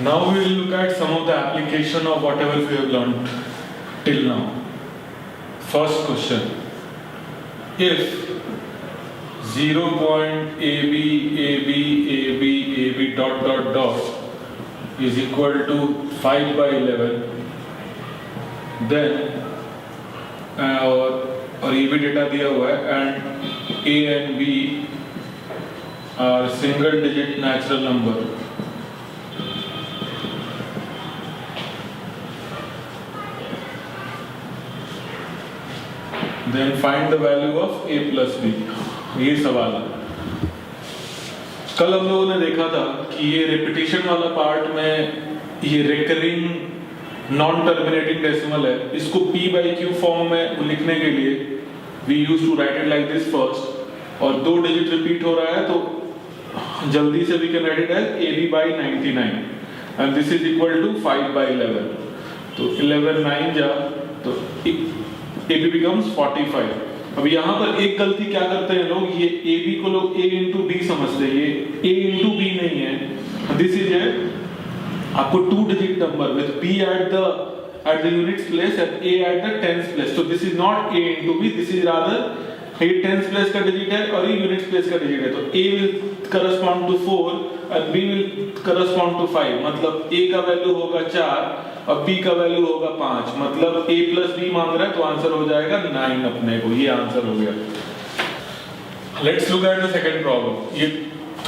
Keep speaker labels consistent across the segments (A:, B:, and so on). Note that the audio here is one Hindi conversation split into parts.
A: Now we will look at some of the application of whatever we have learned till now. First question: if 0 point AB AB AB AB dot dot dot is equal to 5 by 11, then और ये भी डेटा दिया हुआ है and A and B are single digit natural number. Then find the value of A plus B. ये सवाल है। कल हम लोगों ने देखा था कि ये रिपीटिशन वाला पार्ट में ये रिकरिंग नॉन टर्मिनेटिंग डेसिमल है, इसको P by Q फॉर्म में लिखने के लिए we used to write it like this first, और 2 डिजिट रिपीट हो रहा है तो जल्दी से we can write it as AB by 99 and this is equal to 5 by 11. तो 11 9 जा तो AB becomes 45. अब यहाँ पर एक गलती क्या करते हैं लोग, ये AB को लोग A into B समझते हैं, ये A into B नहीं है। This is a आपको 2 digit number with B at the units place and A at the tens place. So this is not A into B, this is rather ये tens place का digit है और ये units place का digit है। तो A will correspond to 4 and B will correspond to 5. मतलब A का वैल्यू होगा 4 और B का वैल्यू होगा 5, मतलब A plus B मांग रहा है तो आंसर हो जाएगा 9 अपने को, ये आंसर हो गया। Let's look at the second problem. ये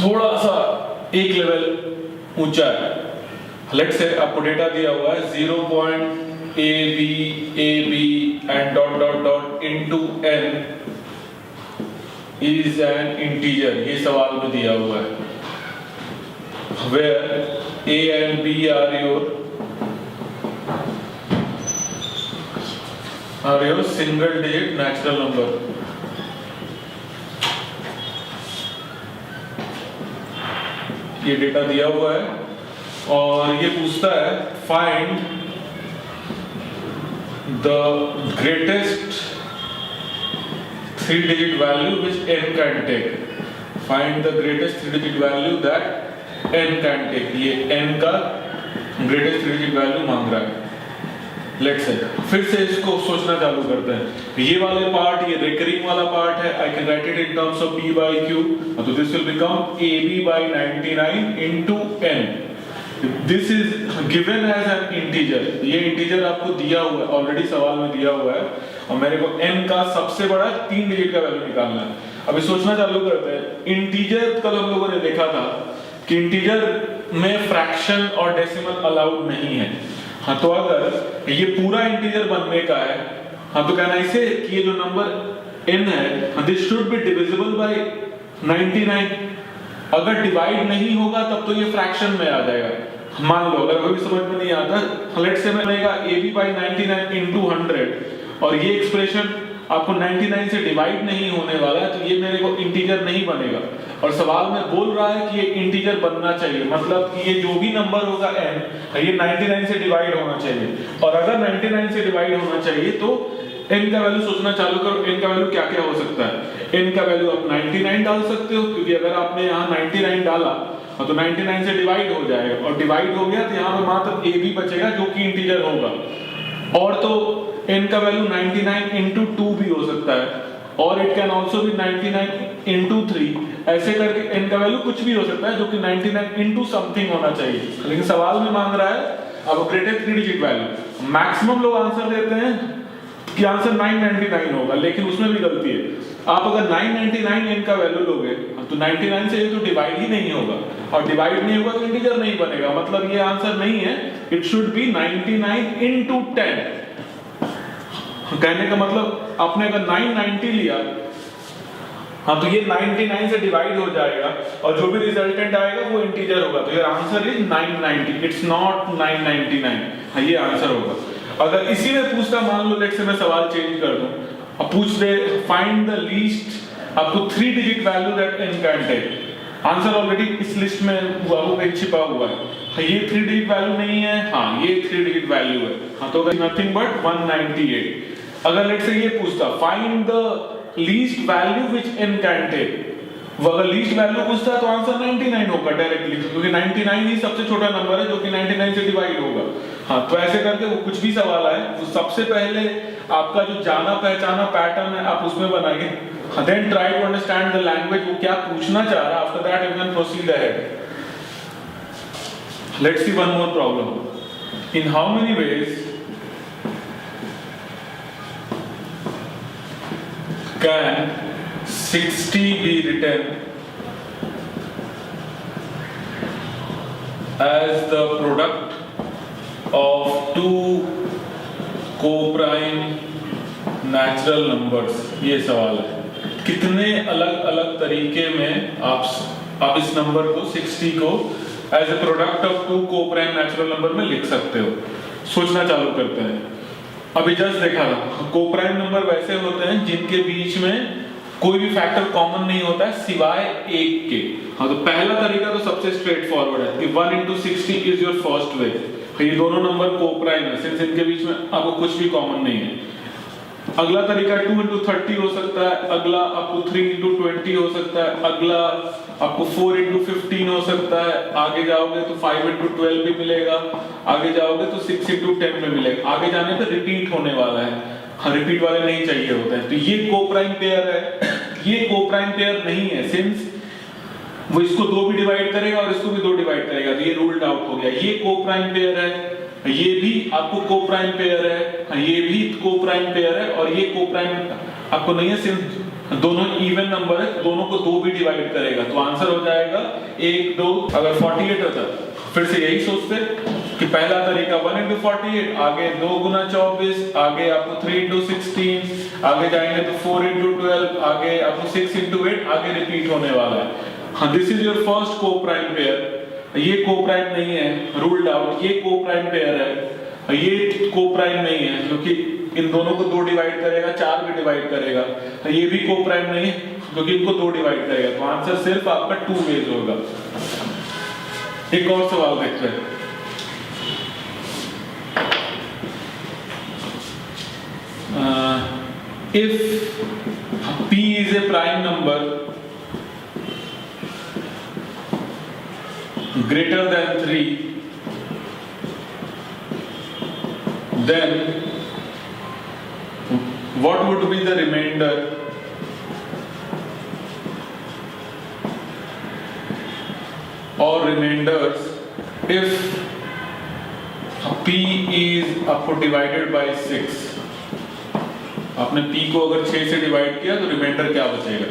A: थोड़ा सा एक लेवल ऊंचा है। Let's say आपको डेटा दिया हुआ है 0 point AB AB and dot dot dot into n is an integer. ये सवाल में दिया हुआ है where A and B are your single digit natural number. ये डेटा दिया हुआ है और ये पूछता है find the greatest 3-digit value which n can take. Find the greatest 3-digit value that n can take. ये n का greatest 3-digit value मांग रहा है। Let's say फिर से इसको सोचना चालू करते हैं। ये वाले पार्ट, ये रिकरिंग वाला पार्ट है, I can write it in terms of P by Q. तो this will become AB by 99 into n. This is given as an integer. ये इंटीजर आपको दिया हुआ है, ऑलरेडी सवाल में दिया हुआ है और मेरे को n का सबसे बड़ा 3 डिजिट का वैल्यू निकालना है। अभी सोचना चालू करते हैं। इंटीजर कल हम लोगों ने देखा था कि इंटीजर में फ्रैक्शन और डेसिमल अलाउड नहीं है। हाँ, तो अगर ये पूरा इंटीजर बनने का है, हाँ तो कहना इसे कि ये जो नंबर n है this should be divisible by 99। अगर डिवाइड नहीं होगा तब तो ये फ्रैक्शन में आ जाएगा। मान लो अगर अभी समझ में नहीं आता, लेट्स से बनेगा AB by 99 into 100 और ये एक्सप्रेशन आपको 99 से डिवाइड नहीं होने वाला है तो ये मेरे को इंटीजर नहीं बनेगा। और सवाल में बोल रहा है कि ये इंटीजर बनना चाहिए, मतलब कि ये जो भी नंबर होगा n ये 99 से डिवाइड होना चाहिए। और अगर 99 से डिवाइड होना चाहिए तो n का वैल्यू सोचना चालू करो, n का वैल्यू क्या क्या हो सकता है। n का वैल्यू आप 99 डाल सकते हो, क्योंकि अगर आपने यहाँ 99 डाला तो 99 से डिवाइड हो जाएगा और डिवाइड हो गया तो यहाँ पे मात्र AB बचेगा जो कि इंटीजर होगा। और तो n का वैल्यू 99 into 2 भी हो सकता है और it can also be 99 into 3, ऐसे करके n का वैल्यू कुछ भी हो सकता है जो कि 99 into समथिंग होना चाहिए। लेकिन सवाल में मांग रहा है अब ग्रेटेस्ट 3 डिजिट वैल्यू। मैक्सिमम लोग आंसर देते हैं कि आंसर 999 होगा, लेकिन उसमें भी गलती है। आप अगर 999 n का वैल्यू लोगे तो 99 से ये तो डिवाइड ही नहीं होगा और डिवाइड नहीं होगा तो इंटीजर नहीं बनेगा, मतलब ये आंसर नहीं है। It should be 99 into 10। कहने का मतलब आपने अगर 990 लिया हाँ तो ये 99 से डिवाइड हो जाएगा और जो भी रिजल्टेंट आएगा वो इंटीजर होगा। तो your answer is 990, it's not 999। हाँ, ये आंसर होगा। अगर इसी में पूछता, मान लो लेट्स से मैं सवाल चेंज कर दूं, अब पूछ दे find the least up to 3 digit value that n can take. Answer already इस लिस्ट में हुआ वो एक छिपा हुआ है। हाँ, ये 3 डिजिट वैल्यू नहीं है, हाँ ये 3 डिजिट वैल्यू है। हाँ तो नथिंग बट 198। अगर लेट्स से ये पूछता find the least value which n can take, वो अगर लीस्ट वैल्यू पूछता है तो आंसर 99 होगा डायरेक्टली, क्योंकि 99 ही सबसे छोटा नंबर है जो कि 99 से डिवाइड होगा। हाँ, तो ऐसे करके वो कुछ भी सवाल आए तो सबसे पहले आपका जो जाना पहचाना पैटर्न है आप उसमें बनाइए, then try to understand the language, वो क्या पूछना चाह रहा है, after that you can proceed ahead. Let's see one more problem. In how many ways can 60 be written as the product of two co-prime natural numbers? ये सवाल है। कितने अलग अलग तरीके में आप इस नंबर को 60 को as a product of two coprime natural number में लिख सकते हो। सोचना चालू करते हैं। अभी जस्ट देखा था, को-प्राइम नंबर वैसे होते हैं जिनके बीच में कोई भी फैक्टर कॉमन नहीं होता है सिवाय एक के। हाँ, तो पहला तरीका तो सबसे स्ट्रेट फॉरवर्ड है कि 1 into 60 is your first way. ये दोनों नंबर को-प्राइम है सिंस इनके बीच में आपको कुछ भी कॉमन नहीं है। अगला तरीका 2 into 30 हो सकता है, अगला आपको 3 into 20 हो सकता है, अगला आपको 4 into 15 हो सकता है, आगे जाओगे तो 5 into 12 भी मिलेगा, आगे जाओगे तो 6 into 10 में मिलेगा। आगे जाने पे रिपीट होने वाला है। हाँ, रिपीट वाले नहीं चाहिए होते हैं। तो ये को-प्राइम पेयर है, ये को-प्राइम पेयर नहीं है सिंस वो इसको 2 भी डिवाइड करेगा और इसको भी 2 डिवाइड करेगा, तो ये रूल्ड आउट हो गया। ये को-प्राइम पेयर है, ये भी आपको को-प्राइम पेयर है, ये भी को-प्राइम पेयर है, और ये को-प्राइम आपको नहीं है सिंस दोनों इवन नंबर है, दोनों को 2 भी डिवाइड करेगा, तो आंसर हो जाएगा 1 2। अगर 48 होता फिर से यही सोचते कि पहला तरीका 1 into 48, आगे 2 गुना 24, आगे आपको 3 into 16, आगे जाएंगे तो 4 into 12, आगे आपको 6 into 8, आगे रिपीट होने वाला है। हाँ, this is your first co-prime pair. ये को-प्राइम नहीं है, रूल्ड आउट। ये को-प्राइम पेयर है, ये को-प्राइम नहीं है क्योंकि इन दोनों को 2 डिवाइड करेगा, 4 भी डिवाइड करेगा। ये भी को-प्राइम नहीं है क्योंकि इनको 2 डिवाइड करेगा, तो आंसर सिर्फ आपका 2 वेज होगा। एक और सवाल देखते हैं। If P is a prime number greater than 3, then what would be the remainder or remainders if P is आपको divided by 6? आपने P को अगर 6 से डिवाइड किया तो रिमाइंडर क्या बचेगा?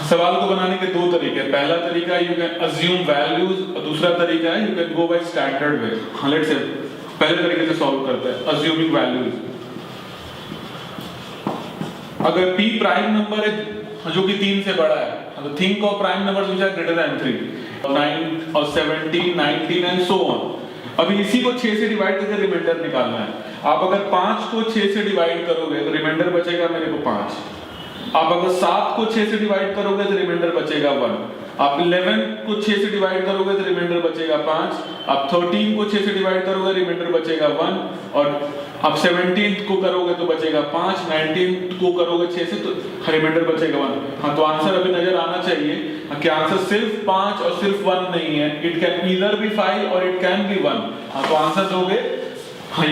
A: सवाल को बनाने के 2 तरीके हैं। पहला तरीका यू कैन अज्यूम वैल्यूज, और दूसरा तरीका है you can go by standard way. हाँ, लेट्स से पहले तरीके से सॉल्व करते हैं, अज्यूमिंग वैल्यूज। अगर P प्राइम नंबर है जो कि 3 से बड़ा है, तो think of prime numbers which are greater than 3, 9 और 17, 19 एंड सो ऑन। अभी इसी को 6 से डिवाइड करके रिमाइंडर निकालना है। आप अगर 5 को 6 से डिवाइड करोगे तो रिमाइंडर बचेगा मेरे को 5। आप अगर 7 को 6 से डिवाइड करोगे तो रिमाइंडर बचेगा 1। आप 11 को 6 से डिवाइड करोगे तो रिमाइंडर बचेगा 5। आप 13 को 6 से डिवाइड करोगे रिमाइंडर बचेगा 1, और आप 17 को करोगे तो बचेगा 5, 19 को करोगे 6 से तो रिमाइंडर बचेगा 1। हाँ, तो आंसर अभी नजर आना चाहिए कि आंसर सिर्फ 5 और सिर्फ 1 नहीं है, इट कैन ईदर बी 5 और इट कैन बी 1। हाँ, तो आंसर दोगे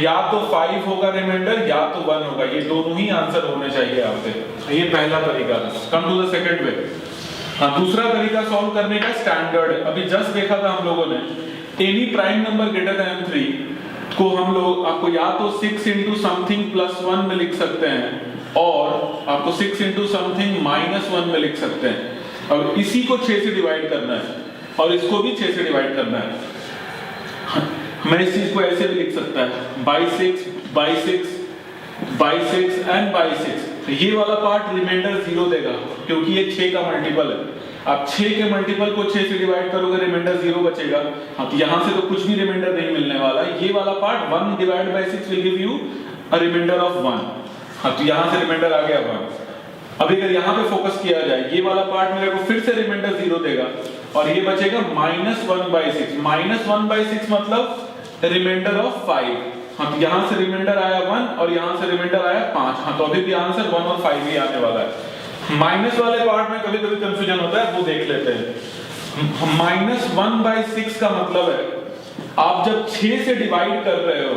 A: या तो 5 होगा रिमाइंडर या तो 1 होगा, ये दोनों ही आंसर होने चाहिए आपके। ये पहला तरीका था। Come to the second way. हाँ, दूसरा तरीका सॉल्व करने का स्टैंडर्ड है। अभी जस्ट देखा था हम लोगों ने, any prime number greater than 3 को हम लोग आपको या तो 6 into समथिंग प्लस 1 में लिख सकते हैं, और आपको 6 into समथिंग माइनस 1 में लिख सकते हैं। और इसी को 6 से डिवाइड करना है और इसको भी 6 से डिवाइड करना है। मैं इस चीज को ऐसे भी लिख सकता है, by 6 by 6 by 6 and by 6। ये वाला पार्ट रिमाइंडर 0 देगा क्योंकि ये 6 का मल्टीपल है। आप 6 के मल्टीपल को 6 से डिवाइड करोगे रिमाइंडर 0 बचेगा। हाँ, तो यहाँ से तो कुछ भी रिमाइंडर नहीं मिलने वाला। ये वाला part 1 divide by 6 will give you a reminder of 1। हाँ, तो यहाँ से रिमाइंडर आ गया 1। अभी अगर यहाँ पे फोकस किया जाए, ये वाला पार्ट मेरे को फिर से रिमाइंडर 0 देगा और ये बचेगा -1/6। -1/6 मतलब रिमाइंडर ऑफ 5। हाँ, तो यहाँ से रिमाइंडर आया 1 और यहाँ से रिमाइंडर आया 5। हाँ, तो अभी भी आंसर 1 और 5 ही आने वाला है। माइनस वाले पार्ट में कभी कभी कंफ्यूजन होता है, वो देख लेते हैं। -1/6 का मतलब है आप जब 6 से डिवाइड कर रहे हो,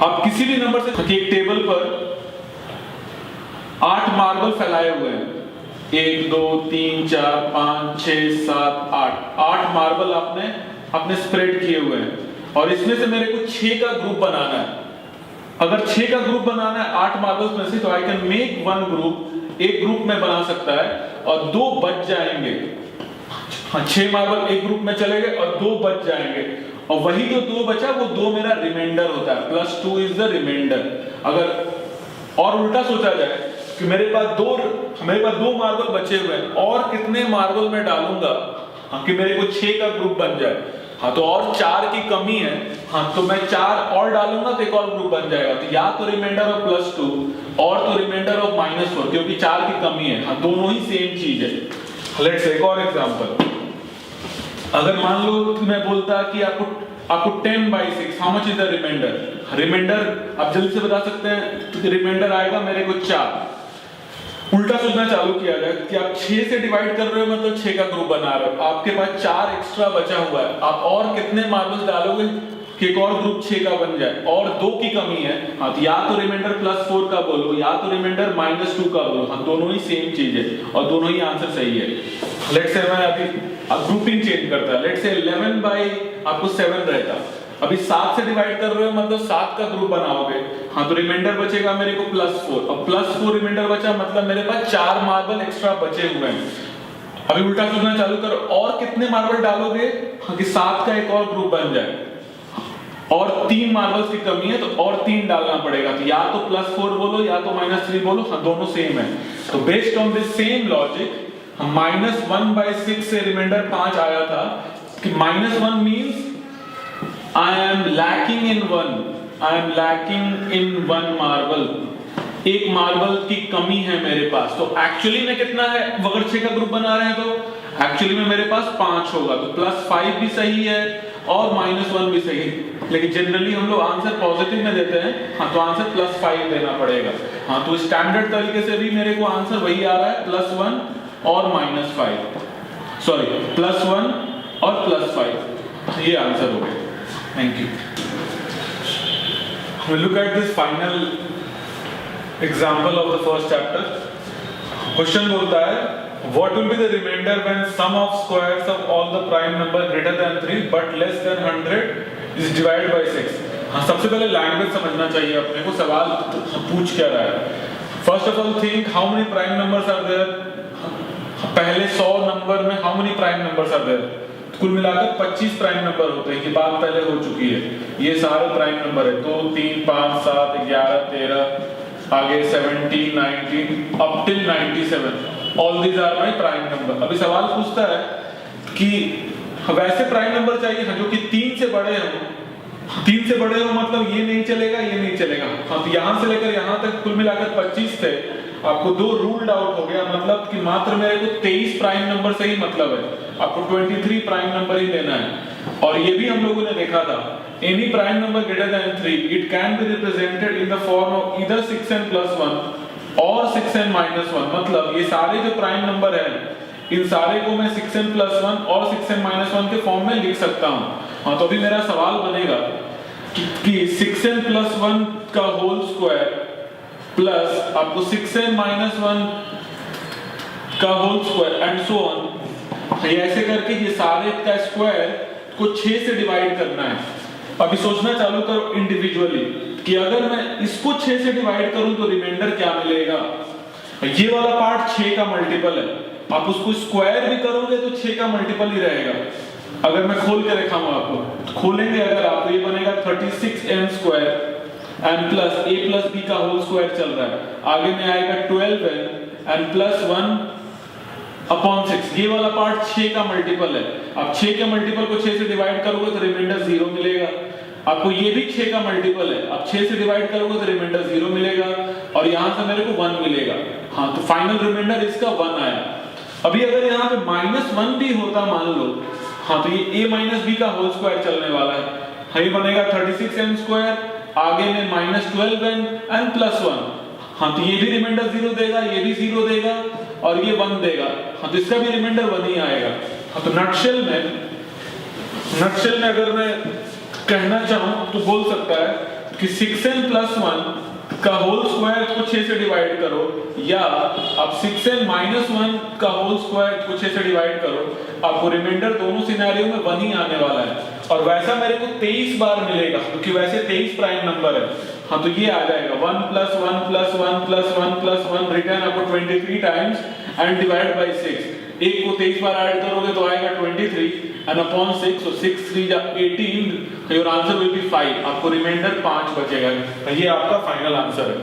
A: आप किसी भी नंबर से, एक टेबल पर 8 मार्बल फैलाए हुए हैं, 1 2 3 4 5 6 7 8 मार्बल आपने स्प्रेड किए हुए हैं, और इसमें से मेरे को 6 का ग्रुप बनाना है। अगर 6 का ग्रुप बनाना है 8 मार्बल्स में से, तो I can make one group, एक ग्रुप में बना सकता है, और 2 बच जाएंगे। 6 मार्बल एक ग्रुप में चले गए और 2 बच जाएंगे, और वही जो 2 बचा वो 2 मेरा रिमाइंडर होता है, +2 इज द रिमाइंडर। अगर और उल्टा सोचा जाए कि मेरे पास दो मार्बल बचे हुए हैं, और कितने मार्बल मैं डालूंगा कि मेरे को 6 का ग्रुप बन जाए, हाँ तो और 4 की कमी है, हाँ तो मैं 4 और डालूंगा तो एक और ग्रुप बन जाएगा। तो या तो रिमाइंडर ऑफ +2 और तो रिमाइंडर ऑफ -4, क्योंकि 4 की कमी है, हाँ दोनों ही सेम चीज है। लेट्स एक और एग्जांपल, अगर मान लो कि मैं बोलता कि आपको 10/6, how much is the reminder? Reminder आप जल्दी से बता सकते हैं, तो रिमाइंडर आएगा मेरे को 4। उल्टा सोचना चालू किया जाए कि आप 6 से डिवाइड कर रहे हो, मतलब 6 का ग्रुप बना रहे हो, आपके पास 4 एक्स्ट्रा बचा हुआ है, आप और कितने मार्बल्स डालोगे कि एक और ग्रुप 6 का बन जाए, और 2 की कमी है, हाँ तो या तो रिमाइंडर +4 का बोलो या तो रिमाइंडर -2 का बोलो, हाँ दोनों ही सेम चीज है और दोनों ही आंसर सही है। लेट्स से मैं अभी ग्रुपिंग चेंज करता है, लेट्स से 11/7 रहता, अभी 7 से डिवाइड कर रहे हो मतलब 7 का ग्रुप बनाओगे, हाँ तो रिमाइंडर बचेगा मेरे को +4, अब +4 रिमाइंडर बचा, मतलब मेरे पास 4 मार्बल एक्स्ट्रा बचे हुए हैं। अभी उल्टा सोचना चालू करो, और कितने मार्बल डालोगे हाँ कि 7 का एक और ग्रुप बन जाए, और 3 मार्बल्स की कमी है तो और 3 डालना पड़ेगा, तो या तो +4 बोलो या तो -3 बोलो, हाँ दोनों सेम है। तो based on this same logic, -1/6 से रिमाइंडर 5 आया था कि -1 means I am lacking in one marble, एक मार्बल की कमी है मेरे पास। तो एक्चुअली में कितना है, अगर 6 का ग्रुप बना रहे हैं तो एक्चुअली में मेरे पास 5 होगा, तो +5 भी सही है और -1 भी सही है, लेकिन जनरली हम लोग आंसर पॉजिटिव में देते हैं, हाँ तो आंसर +5 देना पड़ेगा। हाँ तो स्टैंडर्ड तरीके से भी मेरे को आंसर वही आ रहा है, +1 और -5, सॉरी +1 और +5, ये आंसर हो गया। Thank you. We'll look at this final example of the first chapter. Question बोलता है, what will be the remainder when sum of squares of all the prime number greater than 3 but less than 100 is divided by 6? हाँ सबसे पहले लैंग्वेज समझना चाहिए अपने को, सवाल पूछ क्या रहा है। First of all think how many prime numbers are there? पहले 100 नंबर में how many prime numbers are there? कुल मिलाकर 25 प्राइम नंबर होते हैं, ये बात पहले हो चुकी है। ये सारे प्राइम नंबर है, 2 3 5 7 11 13 आगे 17 19 up till 97, all these are my prime number. अभी सवाल पूछता है कि वैसे प्राइम नंबर चाहिए जो कि 3 से बड़े हो, 3 से बड़े हो मतलब ये नहीं चलेगा ये नहीं चलेगा, हाँ तो यहाँ से लेकर यहाँ तक कुल मिलाकर 25 थे, आपको 2 रूल्ड आउट हो गया, मतलब कि मात्र मेरे को 23 प्राइम नंबर से ही मतलब है, आपको 23 प्राइम नंबर ही लेना है। और ये भी हम लोगों ने देखा था, any prime number greater than 3 it can be represented in the form of either 6n + 1 और 6n - 1, मतलब ये सारे जो प्राइम नंबर है इन सारे को मैं 6n + 1 और 6n - 1 के फॉर्म में लिख सकता हूँ। हाँ तो अभी मेरा सवाल बनेगा कि 6n + 1 का होल स्क्वायर प्लस आपको 6n - 1 का whole square and so on, ये ऐसे करके ये सारे का स्क्वायर को 6 से डिवाइड करना है। अभी सोचना चालू करो इंडिविजुअली कि अगर मैं इसको 6 से डिवाइड करूं तो रिमाइंडर क्या मिलेगा। ये वाला पार्ट 6 का मल्टीपल है, आप उसको स्क्वायर भी करोगे तो 6 का मल्टीपल ही रहेगा। अगर मैं खोल के दिखाऊं आपको, तो खोलेंगे अगर आप तो ये बनेगा 36n² and plus a + b का होल स्क्वायर चल रहा है, आगे में आएगा 12n एंड +1/6। ये वाला पार्ट 6 का मल्टीपल है, आप 6 के मल्टीपल को 6 से डिवाइड करोगे तो रिमाइंडर 0 मिलेगा। आपको ये भी 6 का मल्टीपल है, आप 6 से डिवाइड करोगे तो रिमाइंडर 0 मिलेगा और यहाँ से मेरे को 1 मिलेगा। हाँ तो फाइनल रिमाइंडर इसका 1 आया। अभी अगर यहाँ पे -1 भी होता मान लो, हाँ तो ये a - b का होल स्क्वायर चलने वाला है, हाँ ये बनेगा 36n², आगे में -12n एंड +1, हाँ तो ये भी रिमाइंडर 0 देगा, ये भी 0 देगा और ये 1 देगा। हाँ तो इसका भी रिमाइंडर 1 ही आएगा। हाँ तो नटशेल में अगर मैं कहना चाहूँ तो बोल सकता है कि 6n + 1 का होल स्क्वायर को 6 से डिवाइड करो, या आप 6n - 1 का होल स्क्वायर को 6 से डिवाइड करो, आपको रिमाइंडर दोनों सिनेरियो में 1 ही आने वाला है। और वैसा मेरे को 23 बार मिलेगा क्योंकि वैसे 23 प्राइम नंबर है। हाँ तो ये आ जाएगा 1 + 1 + 1 + 1 + 1 रिटर्न आपको 23 टाइम्स एंड डिवाइड बाय 6। एक को 23 बार ऐड करोगे तो आएगा 23 and upon 6, so 6 3 18, your answer will be 5। आपको रिमाइंडर 5 बचेगा। ये आपका फाइनल आंसर है।